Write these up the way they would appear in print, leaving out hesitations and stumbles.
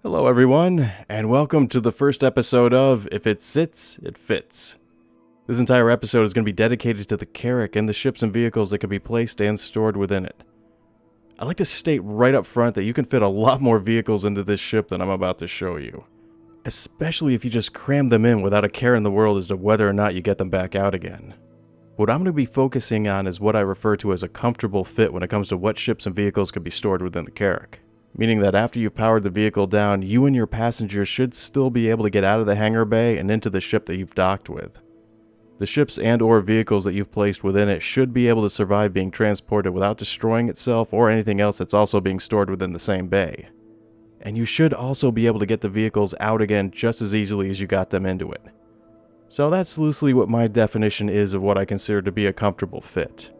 Hello everyone, and welcome to the first episode of If It Sits, It Fits. This entire episode is going to be dedicated to the Carrack and the ships and vehicles that can be placed and stored within it. I'd like to state right up front that you can fit a lot more vehicles into this ship than I'm about to show you. Especially if you just cram them in without a care in the world as to whether or not you get them back out again. What I'm going to be focusing on is what I refer to as a comfortable fit when it comes to what ships and vehicles can be stored within the Carrack. Meaning that after you've powered the vehicle down, you and your passengers should still be able to get out of the hangar bay and into the ship that you've docked with. The ships and or vehicles that you've placed within it should be able to survive being transported without destroying itself or anything else that's also being stored within the same bay. And you should also be able to get the vehicles out again just as easily as you got them into it. So that's loosely what my definition is of what I consider to be a comfortable fit.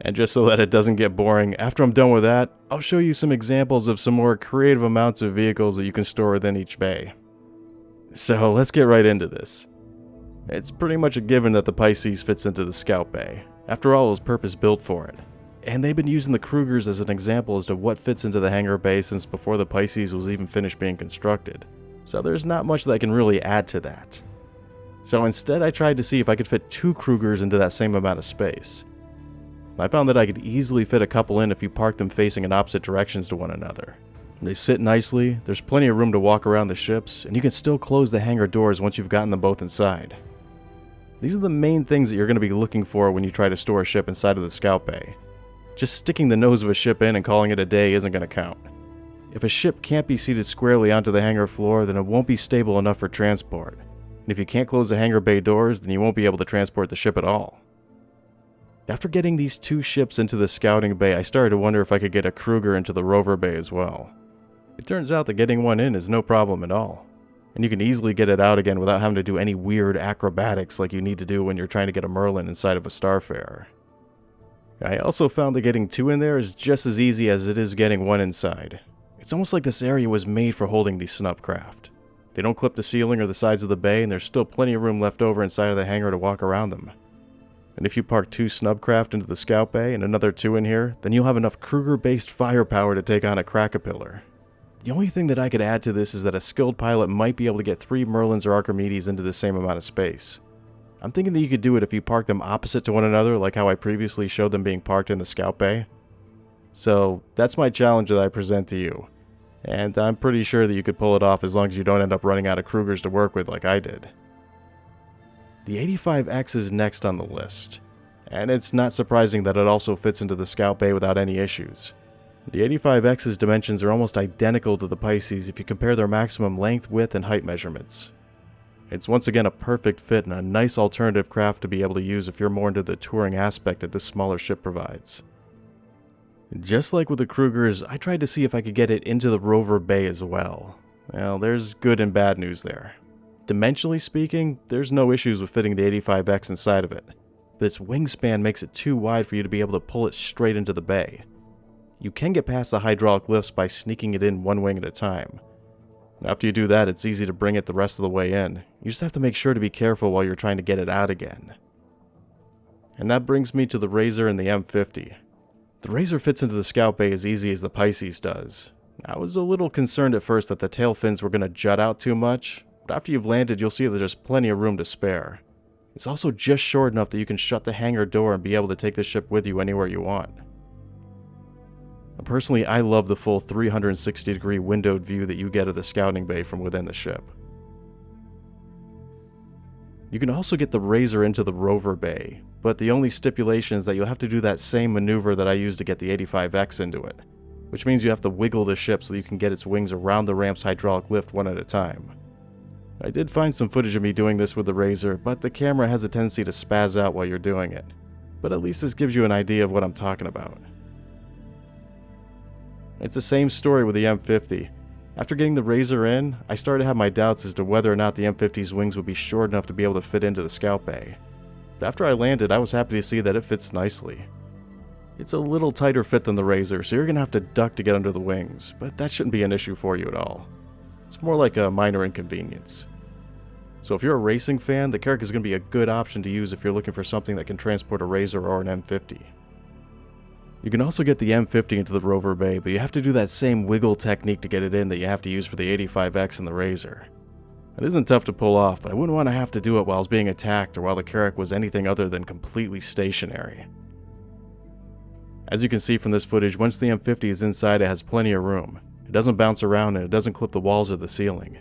And just so that it doesn't get boring, after I'm done with that, I'll show you some examples of some more creative amounts of vehicles that you can store within each bay. So let's get right into this. It's pretty much a given that the Pisces fits into the Scout Bay. After all, it was purpose-built for it. And they've been using the Krugers as an example as to what fits into the hangar bay since before the Pisces was even finished being constructed. So there's not much that I can really add to that. So instead I tried to see if I could fit two Krugers into that same amount of space. I found that I could easily fit a couple in if you park them facing in opposite directions to one another. They sit nicely, there's plenty of room to walk around the ships, and you can still close the hangar doors once you've gotten them both inside. These are the main things that you're going to be looking for when you try to store a ship inside of the Scout Bay. Just sticking the nose of a ship in and calling it a day isn't going to count. If a ship can't be seated squarely onto the hangar floor, then it won't be stable enough for transport. And if you can't close the hangar bay doors, then you won't be able to transport the ship at all. After getting these two ships into the scouting bay, I started to wonder if I could get a Kruger into the Rover bay as well. It turns out that getting one in is no problem at all, and you can easily get it out again without having to do any weird acrobatics like you need to do when you're trying to get a Merlin inside of a Starfarer. I also found that getting two in there is just as easy as it is getting one inside. It's almost like this area was made for holding these snubcraft. They don't clip the ceiling or the sides of the bay, and there's still plenty of room left over inside of the hangar to walk around them. And if you park two snubcraft into the Scout Bay and another two in here, then you'll have enough Kruger-based firepower to take on a Crackapillar. The only thing that I could add to this is that a skilled pilot might be able to get 3 Merlins or Archimedes into the same amount of space. I'm thinking that you could do it if you park them opposite to one another, like how I previously showed them being parked in the Scout Bay. So that's my challenge that I present to you. And I'm pretty sure that you could pull it off as long as you don't end up running out of Krugers to work with like I did. The 85X is next on the list, and it's not surprising that it also fits into the Scout Bay without any issues. The 85X's dimensions are almost identical to the Pisces if you compare their maximum length, width, and height measurements. It's once again a perfect fit and a nice alternative craft to be able to use if you're more into the touring aspect that this smaller ship provides. Just like with the Krugers, I tried to see if I could get it into the Rover Bay as well. Well, there's good and bad news there. Dimensionally speaking, there's no issues with fitting the 85X inside of it, but its wingspan makes it too wide for you to be able to pull it straight into the bay. You can get past the hydraulic lifts by sneaking it in one wing at a time. After you do that, it's easy to bring it the rest of the way in. You just have to make sure to be careful while you're trying to get it out again. And that brings me to the Razor and the M50. The Razor fits into the Scout Bay as easy as the Pisces does. I was a little concerned at first that the tail fins were going to jut out too much, but after you've landed, you'll see that there's plenty of room to spare. It's also just short enough that you can shut the hangar door and be able to take the ship with you anywhere you want. Personally, I love the full 360-degree windowed view that you get of the scouting bay from within the ship. You can also get the Razor into the Rover Bay, but the only stipulation is that you'll have to do that same maneuver that I used to get the 85X into it, which means you have to wiggle the ship so you can get its wings around the ramp's hydraulic lift one at a time. I did find some footage of me doing this with the Razor, but the camera has a tendency to spaz out while you're doing it. But at least this gives you an idea of what I'm talking about. It's the same story with the M50. After getting the Razor in, I started to have my doubts as to whether or not the M50's wings would be short enough to be able to fit into the Scout Bay. But after I landed, I was happy to see that it fits nicely. It's a little tighter fit than the Razor, so you're going to have to duck to get under the wings, but that shouldn't be an issue for you at all. It's more like a minor inconvenience. So if you're a racing fan, the Carrack is going to be a good option to use if you're looking for something that can transport a Razor or an M50. You can also get the M50 into the Rover Bay, but you have to do that same wiggle technique to get it in that you have to use for the 85X and the Razor. It isn't tough to pull off, but I wouldn't want to have to do it while I was being attacked or while the Carrack was anything other than completely stationary. As you can see from this footage, once the M50 is inside, it has plenty of room. It doesn't bounce around and it doesn't clip the walls or the ceiling.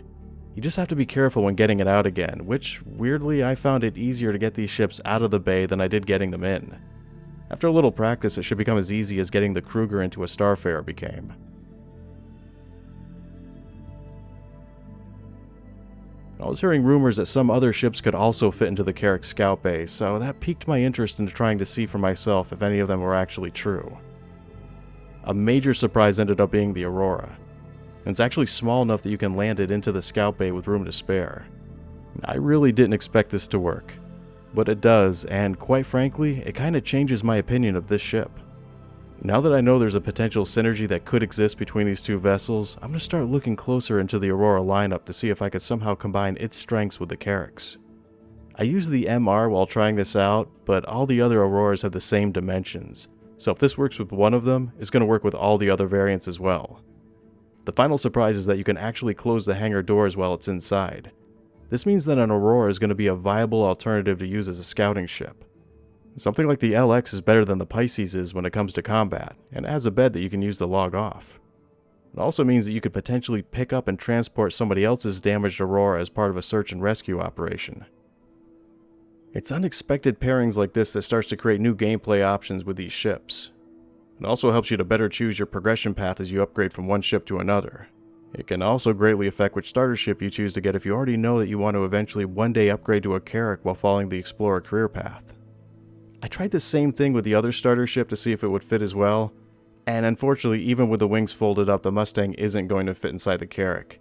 You just have to be careful when getting it out again, which, weirdly, I found it easier to get these ships out of the bay than I did getting them in. After a little practice, it should become as easy as getting the Kruger into a Starfarer became. I was hearing rumors that some other ships could also fit into the Carrack scout bay, so that piqued my interest into trying to see for myself if any of them were actually true. A major surprise ended up being the Aurora, and it's actually small enough that you can land it into the scout bay with room to spare. I really didn't expect this to work, but it does, and quite frankly, it kinda changes my opinion of this ship. Now that I know there's a potential synergy that could exist between these two vessels, I'm going to start looking closer into the Aurora lineup to see if I could somehow combine its strengths with the Carrack's. I used the MR while trying this out, but all the other Auroras have the same dimensions, so if this works with one of them, it's going to work with all the other variants as well. The final surprise is that you can actually close the hangar doors while it's inside. This means that an Aurora is going to be a viable alternative to use as a scouting ship. Something like the LX is better than the Pisces is when it comes to combat, and has a bed that you can use to log off. It also means that you could potentially pick up and transport somebody else's damaged Aurora as part of a search and rescue operation. It's unexpected pairings like this that starts to create new gameplay options with these ships. It also helps you to better choose your progression path as you upgrade from one ship to another. It can also greatly affect which starter ship you choose to get if you already know that you want to eventually one day upgrade to a Carrack while following the Explorer career path. I tried the same thing with the other starter ship to see if it would fit as well, and unfortunately even with the wings folded up, the Mustang isn't going to fit inside the Carrack.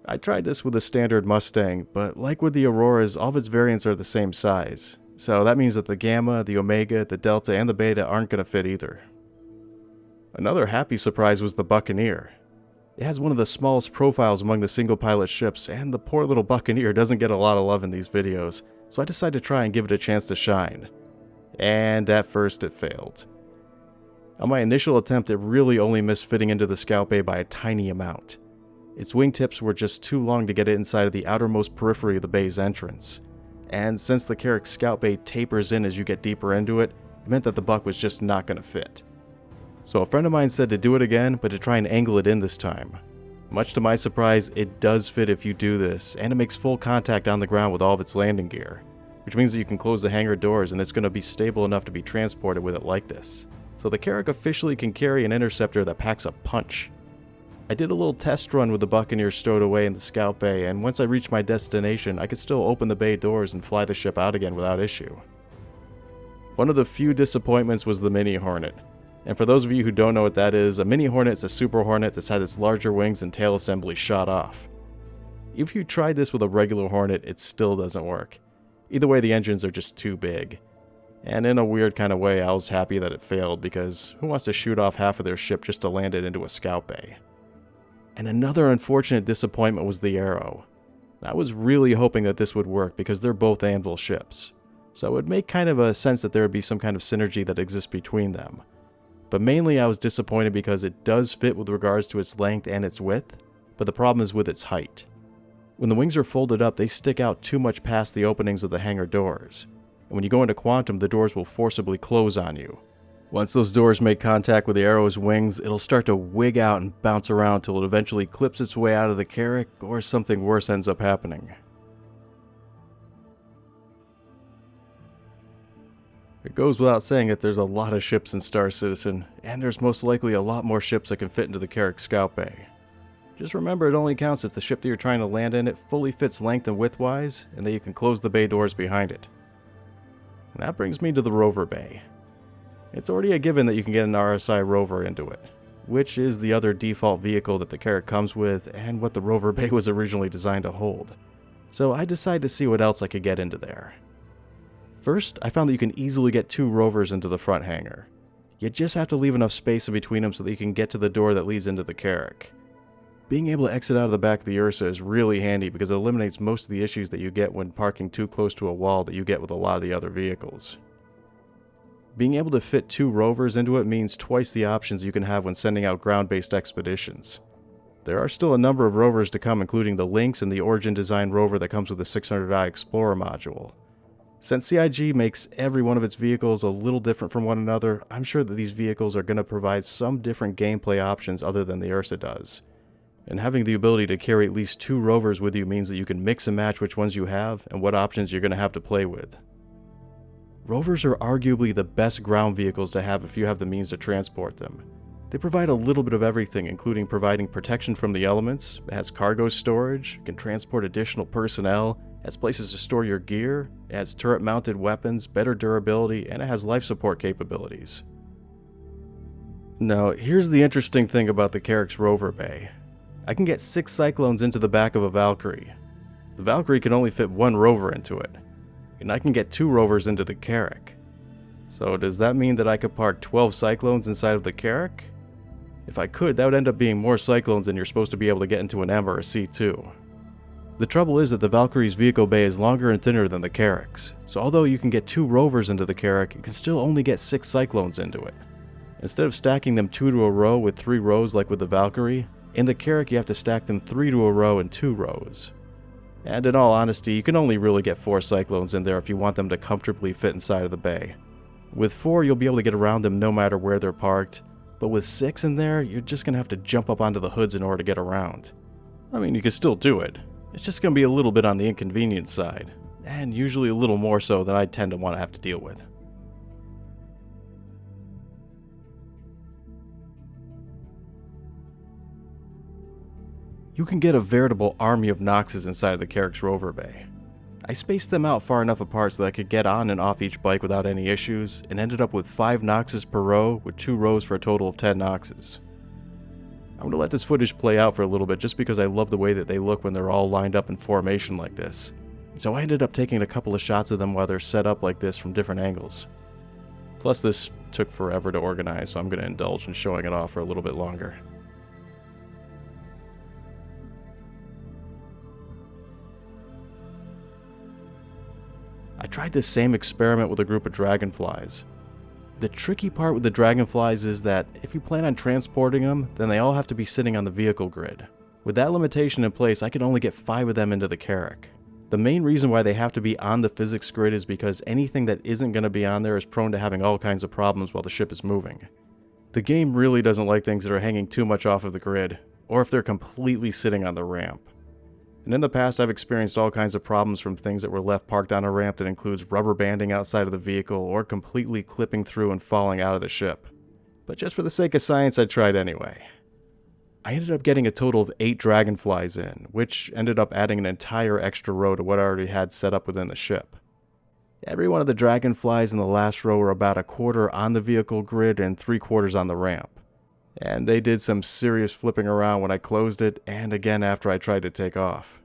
I tried this with a standard Mustang, but like with the Auroras, all of its variants are the same size, so that means that the Gamma, the Omega, the Delta, and the Beta aren't going to fit either. Another happy surprise was the Buccaneer. It has one of the smallest profiles among the single pilot ships, and the poor little Buccaneer doesn't get a lot of love in these videos, so I decided to try and give it a chance to shine. And at first it failed. On my initial attempt, it really only missed fitting into the scout bay by a tiny amount. Its wingtips were just too long to get it inside of the outermost periphery of the bay's entrance, and since the Carrack scout bay tapers in as you get deeper into it, it meant that the Buck was just not going to fit. So a friend of mine said to do it again, but to try and angle it in this time. Much to my surprise, it does fit if you do this, and it makes full contact on the ground with all of its landing gear, which means that you can close the hangar doors and it's going to be stable enough to be transported with it like this. So the Carrack officially can carry an interceptor that packs a punch. I did a little test run with the Buccaneer stowed away in the scout bay, and once I reached my destination, I could still open the bay doors and fly the ship out again without issue. One of the few disappointments was the Mini Hornet. And for those of you who don't know what that is, a Mini Hornet is a Super Hornet that's had its larger wings and tail assembly shot off. If you tried this with a regular Hornet, it still doesn't work. Either way, the engines are just too big. And in a weird kind of way, I was happy that it failed, because who wants to shoot off half of their ship just to land it into a scout bay? And another unfortunate disappointment was the Arrow. I was really hoping that this would work because they're both Anvil ships, so it would make kind of a sense that there would be some kind of synergy that exists between them. But mainly I was disappointed because it does fit with regards to its length and its width, but the problem is with its height. When the wings are folded up, they stick out too much past the openings of the hangar doors, and when you go into quantum, the doors will forcibly close on you. Once those doors make contact with the Arrow's wings, it'll start to wig out and bounce around till it eventually clips its way out of the Carrack, or something worse ends up happening. It goes without saying that there's a lot of ships in Star Citizen, and there's most likely a lot more ships that can fit into the Carrack scout bay. Just remember, it only counts if the ship that you're trying to land in it fully fits length and width-wise, and that you can close the bay doors behind it. And that brings me to the Rover Bay. It's already a given that you can get an RSI Rover into it, which is the other default vehicle that the Carrack comes with, and what the Rover Bay was originally designed to hold. So I decided to see what else I could get into there. First, I found that you can easily get 2 Rovers into the front hangar. You just have to leave enough space in between them so that you can get to the door that leads into the Carrack. Being able to exit out of the back of the Ursa is really handy because it eliminates most of the issues that you get when parking too close to a wall that you get with a lot of the other vehicles. Being able to fit 2 rovers into it means twice the options you can have when sending out ground-based expeditions. There are still a number of rovers to come, including the Lynx and the Origin Design rover that comes with the 600i Explorer module. Since CIG makes every one of its vehicles a little different from one another, I'm sure that these vehicles are going to provide some different gameplay options other than the Ursa does. And having the ability to carry at least 2 rovers with you means that you can mix and match which ones you have and what options you're going to have to play with. Rovers are arguably the best ground vehicles to have if you have the means to transport them. They provide a little bit of everything, including providing protection from the elements, it has cargo storage, can transport additional personnel, it has places to store your gear, it has turret-mounted weapons, better durability, and it has life support capabilities. Now, here's the interesting thing about the Carrack's rover bay. I can get 6 Cyclones into the back of a Valkyrie. The Valkyrie can only fit 1 rover into it, and I can get 2 rovers into the Carrack. So does that mean that I could park 12 Cyclones inside of the Carrack? If I could, that would end up being more Cyclones than you're supposed to be able to get into an M or a C2. The trouble is that the Valkyrie's vehicle bay is longer and thinner than the Carrack's, so although you can get 2 rovers into the Carrack, you can still only get 6 Cyclones into it. Instead of stacking them 2 to a row with 3 rows like with the Valkyrie, in the Carrack you have to stack them 3 to a row in 2 rows. And in all honesty, you can only really get 4 Cyclones in there if you want them to comfortably fit inside of the bay. With 4, you'll be able to get around them no matter where they're parked, but with 6 in there, you're just going to have to jump up onto the hoods in order to get around. I mean, you can still do it. It's just going to be a little bit on the inconvenient side, and usually a little more so than I tend to want to have to deal with. You can get a veritable army of Noxes inside of the Carrack's rover bay. I spaced them out far enough apart so that I could get on and off each bike without any issues, and ended up with 5 Noxes per row with 2 rows for a total of 10 Noxes. I'm going to let this footage play out for a little bit just because I love the way that they look when they're all lined up in formation like this. So I ended up taking a couple of shots of them while they're set up like this from different angles. Plus this took forever to organize, so I'm going to indulge in showing it off for a little bit longer. I tried this same experiment with a group of Dragonflies. The tricky part with the Dragonflies is that if you plan on transporting them, then they all have to be sitting on the vehicle grid. With that limitation in place, I could only get 5 of them into the Carrack. The main reason why they have to be on the physics grid is because anything that isn't going to be on there is prone to having all kinds of problems while the ship is moving. The game really doesn't like things that are hanging too much off of the grid, or if they're completely sitting on the ramp. And in the past, I've experienced all kinds of problems from things that were left parked on a ramp that includes rubber banding outside of the vehicle or completely clipping through and falling out of the ship. But just for the sake of science, I tried anyway. I ended up getting a total of 8 Dragonflies in, which ended up adding an entire extra row to what I already had set up within the ship. Every one of the Dragonflies in the last row were about 1/4 on the vehicle grid and 3/4 on the ramp. And they did some serious flipping around when I closed it, and again after I tried to take off.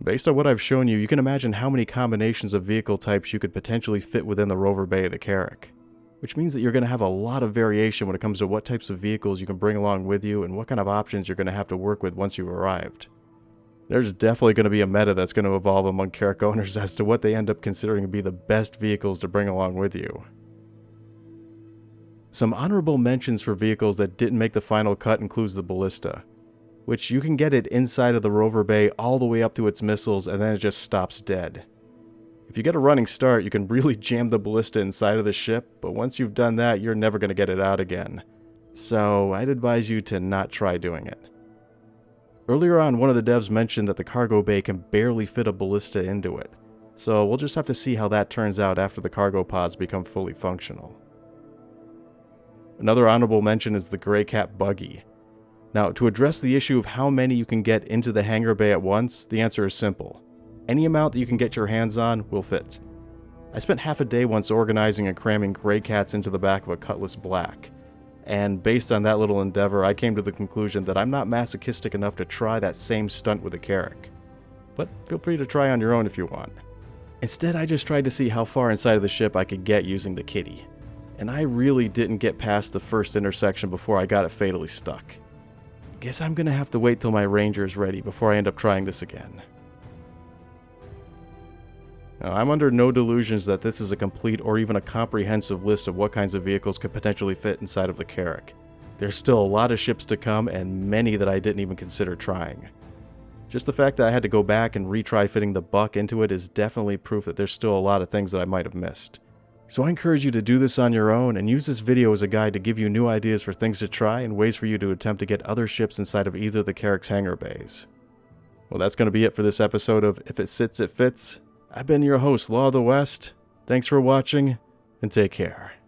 Based on what I've shown you, you can imagine how many combinations of vehicle types you could potentially fit within the rover bay of the Carrack, which means that you're going to have a lot of variation when it comes to what types of vehicles you can bring along with you and what kind of options you're going to have to work with once you've arrived. There's definitely going to be a meta that's going to evolve among Carrack owners as to what they end up considering to be the best vehicles to bring along with you. Some honorable mentions for vehicles that didn't make the final cut includes the Ballista, which you can get it inside of the rover bay all the way up to its missiles and then it just stops dead. If you get a running start, you can really jam the Ballista inside of the ship, but once you've done that, you're never going to get it out again. So I'd advise you to not try doing it. Earlier on, one of the devs mentioned that the cargo bay can barely fit a Ballista into it, so we'll just have to see how that turns out after the cargo pods become fully functional. Another honorable mention is the Greycat buggy. Now, to address the issue of how many you can get into the hangar bay at once, the answer is simple. Any amount that you can get your hands on will fit. I spent half a day once organizing and cramming Greycats into the back of a Cutlass Black, and based on that little endeavor, I came to the conclusion that I'm not masochistic enough to try that same stunt with a Carrack. But feel free to try on your own if you want. Instead, I just tried to see how far inside of the ship I could get using the kitty, and I really didn't get past the first intersection before I got it fatally stuck. Guess I'm gonna have to wait till my Ranger is ready before I end up trying this again. Now, I'm under no delusions that this is a complete or even a comprehensive list of what kinds of vehicles could potentially fit inside of the Carrack. There's still a lot of ships to come and many that I didn't even consider trying. Just the fact that I had to go back and retry fitting the Buck into it is definitely proof that there's still a lot of things that I might have missed. So I encourage you to do this on your own and use this video as a guide to give you new ideas for things to try and ways for you to attempt to get other ships inside of either of the Carrack's hangar bays. Well, that's going to be it for this episode of If It Sits, It Fits. I've been your host, Law of the West. Thanks for watching, and take care.